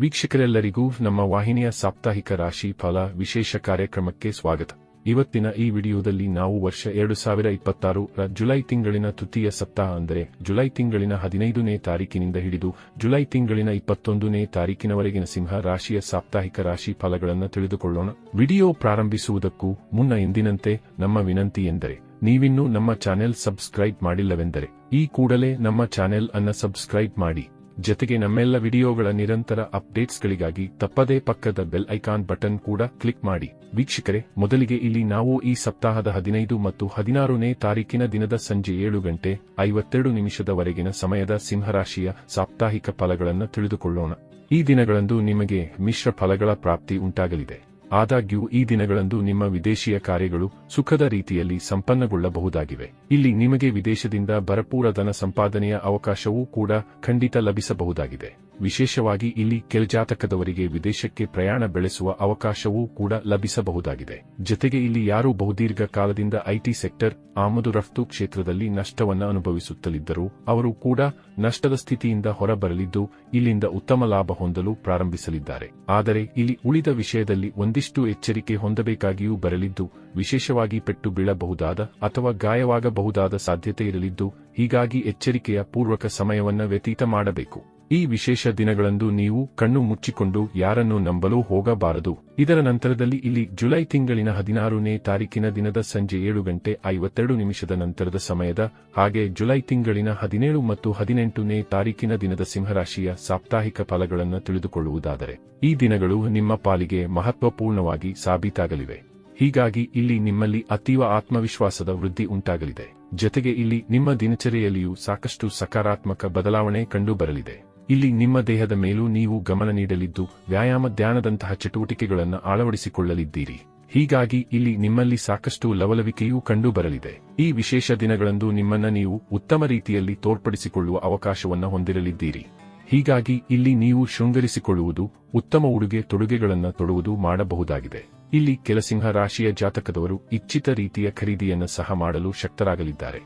ವೀಕ್ಷಕರೆಲ್ಲರಿಗೂ ನಮ್ಮ ವಾಹಿನಿಯ ಸಾಪ್ತಾಹಿಕ ರಾಶಿ ಫಲ ವಿಶೇಷ ಕಾರ್ಯಕ್ರಮಕ್ಕೆ ಸ್ವಾಗತ. ಇವತ್ತಿನ ಈ ವಿಡಿಯೋದಲ್ಲಿ ನಾವು ವರ್ಷ 2026 ರ ಜುಲೈ ತಿಂಗಳಿನ ತೃತೀಯ ಸಪ್ತಾಹ ಅಂದರೆ ಜುಲೈ ತಿಂಗಳಿನ 15ನೇ ತಾರೀಕಿನಿಂದ ಹಿಡಿದು ಜುಲೈ ತಿಂಗಳಿನ 21ನೇ ತಾರೀಕಿನವರೆಗಿನ ಸಿಂಹ ರಾಶಿಯ ಸಾಪ್ತಾಹಿಕ ರಾಶಿ ಫಲಗಳನ್ನು ತಿಳಿದುಕೊಳ್ಳೋಣ. ವಿಡಿಯೋ ಪ್ರಾರಂಭಿಸುವುದಕ್ಕೂ ಮುನ್ನ ಎಂದಿನಂತೆ ನಮ್ಮ ವಿನಂತಿ ಎಂದರೆ ನೀವಿನ್ನೂ ನಮ್ಮ ಚಾನೆಲ್ ಸಬ್ಸ್ಕ್ರೈಬ್ ಮಾಡಿಲ್ಲವೆಂದರೆ ಈ ಕೂಡಲೇ ನಮ್ಮ ಚಾನೆಲ್ ಅನ್ನು ಸಬ್ಸ್ಕ್ರೈಬ್ ಮಾಡಿ. ಜೊತೆಗೆ ನಮ್ಮೆಲ್ಲ ವಿಡಿಯೋಗಳ ನಿರಂತರ ಅಪ್ಡೇಟ್ಸ್ಗಳಿಗಾಗಿ ತಪ್ಪದೇ ಪಕ್ಕದ ಬೆಲ್ ಐಕಾನ್ ಬಟನ್ ಕೂಡ ಕ್ಲಿಕ್ ಮಾಡಿ. ವೀಕ್ಷಕರೇ, ಮೊದಲಿಗೆ ಇಲ್ಲಿ ನಾವು ಈ ಸಪ್ತಾಹದ 15 ಮತ್ತು 16ನೇ ತಾರೀಕಿನ ದಿನದ ಸಂಜೆ 7:52 ಸಮಯದ ಸಿಂಹರಾಶಿಯ ಸಾಪ್ತಾಹಿಕ ಫಲಗಳನ್ನು ತಿಳಿದುಕೊಳ್ಳೋಣ. ಈ ದಿನಗಳಂದು ನಿಮಗೆ ಮಿಶ್ರ ಫಲಗಳ ಪ್ರಾಪ್ತಿ ಉಂಟಾಗಲಿದೆ. ಆದಾಗ್ಯೂ ಈ ದಿನಗಳಂದು ನಿಮ್ಮ ವಿದೇಶೀಯ ಕಾರ್ಯಗಳು ಸುಖದ ರೀತಿಯಲ್ಲಿ ಸಂಪನ್ನಗೊಳ್ಳಬಹುದಾಗಿವೆ. ಇಲ್ಲಿ ನಿಮಗೆ ವಿದೇಶದಿಂದ ಭರಪೂರ ಧನ ಸಂಪಾದನೆಯ ಅವಕಾಶವೂ ಕೂಡ ಖಂಡಿತ ಲಭಿಸಬಹುದಾಗಿದೆ. ವಿಶೇಷವಾಗಿ ಇಲ್ಲಿ ಕೆಳಜಾತಕದವರಿಗೆ ವಿದೇಶಕ್ಕೆ ಪ್ರಯಾಣ ಬೆಳೆಸುವ ಅವಕಾಶವೂ ಕೂಡ ಲಭಿಸಬಹುದಾಗಿದೆ. ಜೊತೆಗೆ ಇಲ್ಲಿ ಯಾರು ಬಹುದೀರ್ಘ ಕಾಲದಿಂದ ಐಟಿ ಸೆಕ್ಟರ್, ಆಮದು ರಫ್ತು ಕ್ಷೇತ್ರದಲ್ಲಿ ನಷ್ಟವನ್ನು ಅನುಭವಿಸುತ್ತಲಿದ್ದರೂ ಅವರು ಕೂಡ ನಷ್ಟದ ಸ್ಥಿತಿಯಿಂದ ಹೊರಬರಲಿದ್ದು ಇಲ್ಲಿಂದ ಉತ್ತಮ ಲಾಭ ಹೊಂದಲು ಪ್ರಾರಂಭಿಸಲಿದ್ದಾರೆ. ಆದರೆ ಇಲ್ಲಿ ಉಳಿದ ವಿಷಯದಲ್ಲಿ ಒಂದಿಷ್ಟು ಎಚ್ಚರಿಕೆ ಹೊಂದಬೇಕಾಗಿಯೂ ಬರಲಿದ್ದು, ವಿಶೇಷವಾಗಿ ಪೆಟ್ಟು ಬೀಳಬಹುದಾದ ಅಥವಾ ಗಾಯವಾಗಬಹುದಾದ ಸಾಧ್ಯತೆ ಇರಲಿದ್ದು, ಹೀಗಾಗಿ ಎಚ್ಚರಿಕೆಯ ಪೂರ್ವಕ ಸಮಯವನ್ನ ವ್ಯತೀತ ಮಾಡಬೇಕು. ಈ ವಿಶೇಷ ದಿನಗಳಂದು ನೀವು ಕಣ್ಣು ಮುಚ್ಚಿಕೊಂಡು ಯಾರನ್ನೂ ನಂಬಲು ಹೋಗಬಾರದು. ಇದರ ನಂತರದಲ್ಲಿ ಇಲ್ಲಿ ಜುಲೈ ತಿಂಗಳಿನ 16ನೇ ತಾರೀಕಿನ ದಿನದ ಸಂಜೆ 7:52 ನಂತರದ ಸಮಯದ ಹಾಗೆ ಜುಲೈ ತಿಂಗಳಿನ 17 ಮತ್ತು 18ನೇ ತಾರೀಕಿನ ದಿನದ ಸಿಂಹರಾಶಿಯ ಸಾಪ್ತಾಹಿಕ ಫಲಗಳನ್ನು ತಿಳಿದುಕೊಳ್ಳುವುದಾದರೆ ಈ ದಿನಗಳು ನಿಮ್ಮ ಪಾಲಿಗೆ ಮಹತ್ವಪೂರ್ಣವಾಗಿ ಸಾಬೀತಾಗಲಿವೆ. ಹೀಗಾಗಿ ಇಲ್ಲಿ ನಿಮ್ಮಲ್ಲಿ ಅತೀವ ಆತ್ಮವಿಶ್ವಾಸದ ವೃದ್ಧಿ ಉಂಟಾಗಲಿದೆ. ಜೊತೆಗೆ ಇಲ್ಲಿ ನಿಮ್ಮ ದಿನಚರಿಯಲ್ಲಿಯೂ ಸಾಕಷ್ಟು ಸಕಾರಾತ್ಮಕ ಬದಲಾವಣೆ ಕಂಡುಬರಲಿದೆ. ಇಲ್ಲಿ ನಿಮ್ಮ ದೇಹದ ಮೇಲೂ ನೀವು ಗಮನ ನೀಡಲಿದ್ದು ವ್ಯಾಯಾಮ, ಧ್ಯಾನದಂತಹ ಚಟುವಟಿಕೆಗಳನ್ನು ಅಳವಡಿಸಿಕೊಳ್ಳಲಿದ್ದೀರಿ. ಹೀಗಾಗಿ ಇಲ್ಲಿ ನಿಮ್ಮಲ್ಲಿ ಸಾಕಷ್ಟು ಲವಲವಿಕೆಯೂ ಕಂಡುಬರಲಿದೆ. ಈ ವಿಶೇಷ ದಿನಗಳಂದು ನಿಮ್ಮನ್ನ ನೀವು ಉತ್ತಮ ರೀತಿಯಲ್ಲಿ ತೋರ್ಪಡಿಸಿಕೊಳ್ಳುವ ಅವಕಾಶವನ್ನು ಹೊಂದಿರಲಿದ್ದೀರಿ. ಹೀಗಾಗಿ ಇಲ್ಲಿ ನೀವು ಶೃಂಗರಿಸಿಕೊಳ್ಳುವುದು, ಉತ್ತಮ ಉಡುಗೆ ತೊಡುಗೆಗಳನ್ನು ತೊಡುವುದು ಮಾಡಬಹುದಾಗಿದೆ. ಇಲ್ಲಿ ಕೆಲ ಸಿಂಹ ರಾಶಿಯ ಜಾತಕದವರು ಇಚ್ಛಿತ ರೀತಿಯ ಖರೀದಿಯನ್ನು ಸಹ ಮಾಡಲು ಶಕ್ತರಾಗಲಿದ್ದಾರೆ.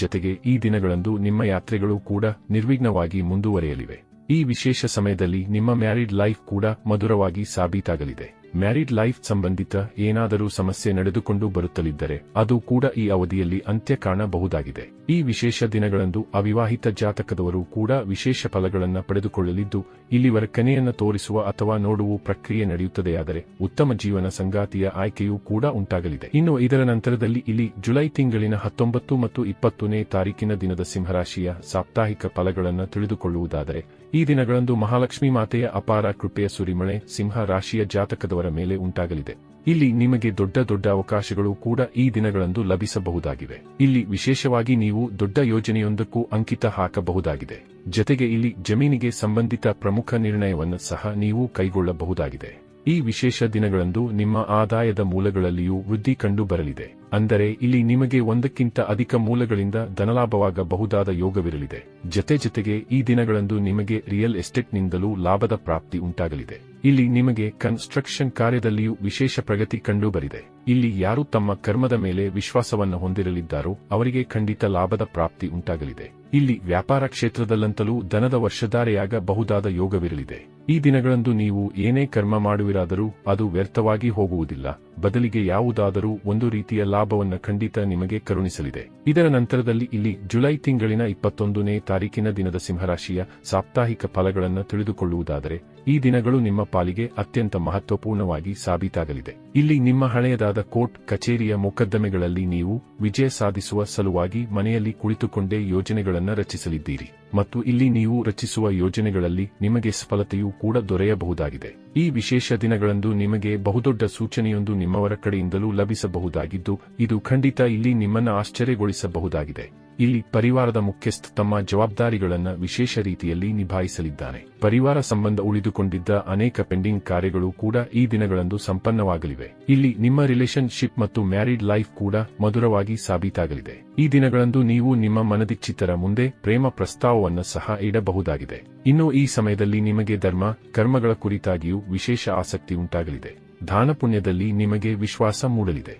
ಜೊತೆಗೆ ಈ ದಿನಗಳಂದು ನಿಮ್ಮ ಯಾತ್ರೆಗಳು ಕೂಡ ನಿರ್ವಿಘ್ನವಾಗಿ ಮುಂದುವರೆಯಲಿವೆ. ಈ ವಿಶೇಷ ಸಮಯದಲ್ಲಿ ನಿಮ್ಮ ಮ್ಯಾರಿಡ್ ಲೈಫ್ ಕೂಡ ಮಧುರವಾಗಿ ಸಾಬೀತಾಗಲಿದೆ. ಮ್ಯಾರಿಡ್ ಲೈಫ್ ಸಂಬಂಧಿತ ಏನಾದರೂ ಸಮಸ್ಯೆ ನಡೆದುಕೊಂಡು ಬರುತ್ತಲಿದ್ದರೆ ಅದು ಕೂಡ ಈ ಅವಧಿಯಲ್ಲಿ ಅಂತ್ಯ ಕಾಣಬಹುದಾಗಿದೆ. ಈ ವಿಶೇಷ ದಿನಗಳಂದು ಅವಿವಾಹಿತ ಜಾತಕದವರು ಕೂಡ ವಿಶೇಷ ಫಲಗಳನ್ನು ಪಡೆದುಕೊಳ್ಳಲಿದ್ದು, ಇಲ್ಲಿವರ ಕನೆಯನ್ನು ತೋರಿಸುವ ಅಥವಾ ನೋಡುವ ಪ್ರಕ್ರಿಯೆ ನಡೆಯುತ್ತದೆಯಾದರೆ ಉತ್ತಮ ಜೀವನ ಸಂಗಾತಿಯ ಆಯ್ಕೆಯೂ ಕೂಡ ಉಂಟಾಗಲಿದೆ. ಇನ್ನು ಇದರ ನಂತರದಲ್ಲಿ ಇಲ್ಲಿ ಜುಲೈ ತಿಂಗಳಿನ 19 ಮತ್ತು 20ನೇ ತಾರೀಕಿನ ದಿನದ ಸಿಂಹರಾಶಿಯ ಸಾಪ್ತಾಹಿಕ ಫಲಗಳನ್ನು ತಿಳಿದುಕೊಳ್ಳುವುದಾದರೆ ಈ ದಿನಗಳಂದು ಮಹಾಲಕ್ಷ್ಮಿ ಮಾತೆಯ ಅಪಾರ ಕೃಪೆಯ ಸುರಿಮಳೆ ಸಿಂಹ ರಾಶಿಯ ಜಾತಕದವರ ಮೇಲೆ ಉಂಟಾಗಲಿದೆ. ಇಲ್ಲಿ ನಿಮಗೆ ದೊಡ್ಡ ಅವಕಾಶಗಳು ಕೂಡ ಈ ದಿನಗಳಂದು ಲಭಿಸಬಹುದಾಗಿವೆ. ಇಲ್ಲಿ ವಿಶೇಷವಾಗಿ ನೀವು ದೊಡ್ಡ ಯೋಜನೆಯೊಂದಕ್ಕೂ ಅಂಕಿತ ಹಾಕಬಹುದಾಗಿದೆ. ಜೊತೆಗೆ ಇಲ್ಲಿ ಜಮೀನಿಗೆ ಸಂಬಂಧಿತ ಪ್ರಮುಖ ನಿರ್ಣಯವನ್ನು ಸಹ ನೀವು ಕೈಗೊಳ್ಳಬಹುದಾಗಿದೆ. ಈ ವಿಶೇಷ ದಿನಗಳಂದು ನಿಮ್ಮ ಆದಾಯದ ಮೂಲಗಳಲ್ಲಿಯೂ ವೃದ್ಧಿ ಕಂಡುಬರಲಿದೆ. ಅಂದರೆ ಇಲ್ಲಿ ನಿಮಗೆ ಒಂದಕ್ಕಿಂತ ಅಧಿಕ ಮೂಲಗಳಿಂದ ಧನಲಾಭವಾಗಬಹುದಾದ ಯೋಗವಿರಲಿದೆ. ಜೊತೆಗೆ ಈ ದಿನಗಳಂದು ನಿಮಗೆ ರಿಯಲ್ ಎಸ್ಟೇಟ್ನಿಂದಲೂ ಲಾಭದ ಪ್ರಾಪ್ತಿ ಉಂಟಾಗಲಿದೆ. ಇಲ್ಲಿ ನಿಮಗೆ ಕನ್ಸ್ಟ್ರಕ್ಷನ್ ಕಾರ್ಯದಲ್ಲಿಯೂ ವಿಶೇಷ ಪ್ರಗತಿ ಕಂಡುಬರಿದೆ. ಇಲ್ಲಿ ಯಾರು ತಮ್ಮ ಕರ್ಮದ ಮೇಲೆ ವಿಶ್ವಾಸವನ್ನು ಹೊಂದಿರಲಿದ್ದಾರೋ ಅವರಿಗೆ ಖಂಡಿತ ಲಾಭದ ಪ್ರಾಪ್ತಿ ಉಂಟಾಗಲಿದೆ. ಇಲ್ಲಿ ವ್ಯಾಪಾರ ಕ್ಷೇತ್ರದಲ್ಲಂತಲೂ ಧನದ ವರ್ಷಧಾರೆಯಾಗಬಹುದಾದ ಯೋಗವಿರಲಿದೆ. ಈ ದಿನಗಳಂದು ನೀವು ಏನೇ ಕರ್ಮ ಮಾಡುವಿರಾದರೂ ಅದು ವ್ಯರ್ಥವಾಗಿ ಹೋಗುವುದಿಲ್ಲ. ಬದಲಿಗೆ ಯಾವುದಾದರೂ ಒಂದು ರೀತಿಯ ಲಾಭವನ್ನು ಖಂಡಿತ ನಿಮಗೆ ಕರುಣಿಸಲಿದೆ. ಇದರ ನಂತರದಲ್ಲಿ ಇಲ್ಲಿ ಜುಲೈ ತಿಂಗಳಿನ 21ನೇ ತಾರೀಕಿನ ದಿನದ ಸಿಂಹರಾಶಿಯ ಸಾಪ್ತಾಹಿಕ ಫಲಗಳನ್ನು ತಿಳಿದುಕೊಳ್ಳುವುದಾದರೆ ಈ ದಿನಗಳು ನಿಮ್ಮ ಪಾಲಿಗೆ ಅತ್ಯಂತ ಮಹತ್ವಪೂರ್ಣವಾಗಿ ಸಾಬೀತಾಗಲಿದೆ. ಇಲ್ಲಿ ನಿಮ್ಮ ಹಳೆಯದಾದ ಕೋರ್ಟ್ ಕಚೇರಿಯ ಮೊಕದ್ದಮೆಗಳಲ್ಲಿ ನೀವು ವಿಜಯ ಸಾಧಿಸುವ ಸಲುವಾಗಿ ಮನೆಯಲ್ಲಿ ಕುಳಿತುಕೊಂಡೇ ಯೋಜನೆಗಳನ್ನು ರಚಿಸಲಿದ್ದೀರಿ ಮತ್ತು ಇಲ್ಲಿ ನೀವು ರಚಿಸುವ ಯೋಜನೆಗಳಲ್ಲಿ ನಿಮಗೆ ಸಫಲತೆಯೂ ಕೂಡ ದೊರೆಯಬಹುದಾಗಿದೆ. ಈ ವಿಶೇಷ ದಿನಗಳಂದು ನಿಮಗೆ ಬಹುದೊಡ್ಡ ಸೂಚನೆಯೊಂದು ನಿಮ್ಮವರ ಕಡೆಯಿಂದಲೂ ಲಭಿಸಬಹುದಾಗಿದ್ದು ಇದು ಖಂಡಿತ ಇಲ್ಲಿ ನಿಮ್ಮನ್ನು ಆಶ್ಚರ್ಯಗೊಳಿಸಬಹುದಾಗಿದೆ. ಇಲ್ಲಿ ಪರಿವಾರದ ಮುಖ್ಯಸ್ಥ ತಮ್ಮ ಜವಾಬ್ದಾರಿಗಳನ್ನು ವಿಶೇಷ ರೀತಿಯಲ್ಲಿ ನಿಭಾಯಿಸಲಿದ್ದಾನೆ. ಪರಿವಾರ ಸಂಬಂಧ ಉಳಿದುಕೊಂಡಿದ್ದ ಅನೇಕ ಪೆಂಡಿಂಗ್ ಕಾರ್ಯಗಳು ಕೂಡ ಈ ದಿನಗಳಂದು ಸಂಪನ್ನವಾಗಲಿವೆ. ಇಲ್ಲಿ ನಿಮ್ಮ ರಿಲೇಶನ್ಶಿಪ್ ಮತ್ತು ಮ್ಯಾರಿಡ್ ಲೈಫ್ ಕೂಡ ಮಧುರವಾಗಿ ಸಾಬೀತಾಗಲಿದೆ. ಈ ದಿನಗಳಂದು ನೀವು ನಿಮ್ಮ ಮನದಿಚ್ಛಿತರ ಮುಂದೆ ಪ್ರೇಮ ಪ್ರಸ್ತಾವವನ್ನು ಸಹ ಇಡಬಹುದಾಗಿದೆ. ಇನ್ನು ಈ ಸಮಯದಲ್ಲಿ ನಿಮಗೆ ಧರ್ಮ ಕರ್ಮಗಳ ಕುರಿತಾಗಿಯೂ ವಿಶೇಷ ಆಸಕ್ತಿ ಉಂಟಾಗಲಿದೆ. ದಾನ ಪುಣ್ಯದಲ್ಲಿ ನಿಮಗೆ ವಿಶ್ವಾಸ ಮೂಡಲಿದೆ.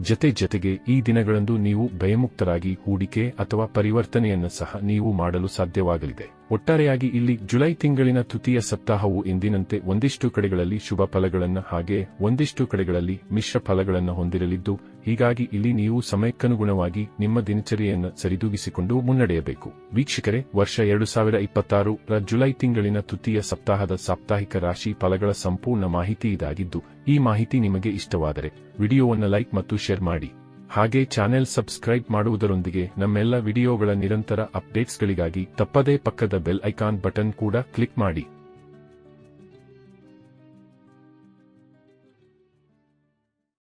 ಜತೆಗೆ ಈ ದಿನಗಳಂದು ನೀವು ಭಯಮುಕ್ತರಾಗಿ ಹೂಡಿಕೆ ಅಥವಾ ಪರಿವರ್ತನೆಯನ್ನು ಸಹ ನೀವು ಮಾಡಲು ಸಾಧ್ಯವಾಗಲಿದೆ. ಒಟ್ಟಾರೆಯಾಗಿ ಇಲ್ಲಿ ಜುಲೈ ತಿಂಗಳಿನ ತೃತೀಯ ಸಪ್ತಾಹವು ಎಂದಿನಂತೆ ಒಂದಿಷ್ಟು ಕಡೆಗಳಲ್ಲಿ ಶುಭ ಫಲಗಳನ್ನು ಹಾಗೆ ಒಂದಿಷ್ಟು ಕಡೆಗಳಲ್ಲಿ ಮಿಶ್ರ ಫಲಗಳನ್ನು ಹೊಂದಿರಲಿದ್ದು, ಹೀಗಾಗಿ ಇಲ್ಲಿ ನೀವು ಸಮಯಕ್ಕನುಗುಣವಾಗಿ ನಿಮ್ಮ ದಿನಚರಿಯನ್ನು ಸರಿದೂಗಿಸಿಕೊಂಡು ಮುನ್ನಡೆಯಬೇಕು. ವೀಕ್ಷಕರೇ, ವರ್ಷ 2026ರ ಜುಲೈ ತಿಂಗಳಿನ ತೃತೀಯ ಸಪ್ತಾಹದ ಸಾಪ್ತಾಹಿಕ ರಾಶಿ ಫಲಗಳ ಸಂಪೂರ್ಣ ಮಾಹಿತಿ ಇದಾಗಿದ್ದು, ಈ ಮಾಹಿತಿ ನಿಮಗೆ ಇಷ್ಟವಾದರೆ ವಿಡಿಯೋವನ್ನು ಲೈಕ್ ಮತ್ತು ಶೇರ್ ಮಾಡಿ. ಹಾಗೆ ಚಾನೆಲ್ ಸಬ್ಸ್ಕ್ರೈಬ್ ಮಾಡುವುದರೊಂದಿಗೆ ನಮ್ಮೆಲ್ಲ ವಿಡಿಯೋಗಳ ನಿರಂತರ ಅಪ್ಡೇಟ್ಸ್ಗಳಿಗಾಗಿ ತಪ್ಪದೇ ಪಕ್ಕದ ಬೆಲ್ ಐಕಾನ್ ಬಟನ್ ಕೂಡ ಕ್ಲಿಕ್ ಮಾಡಿ.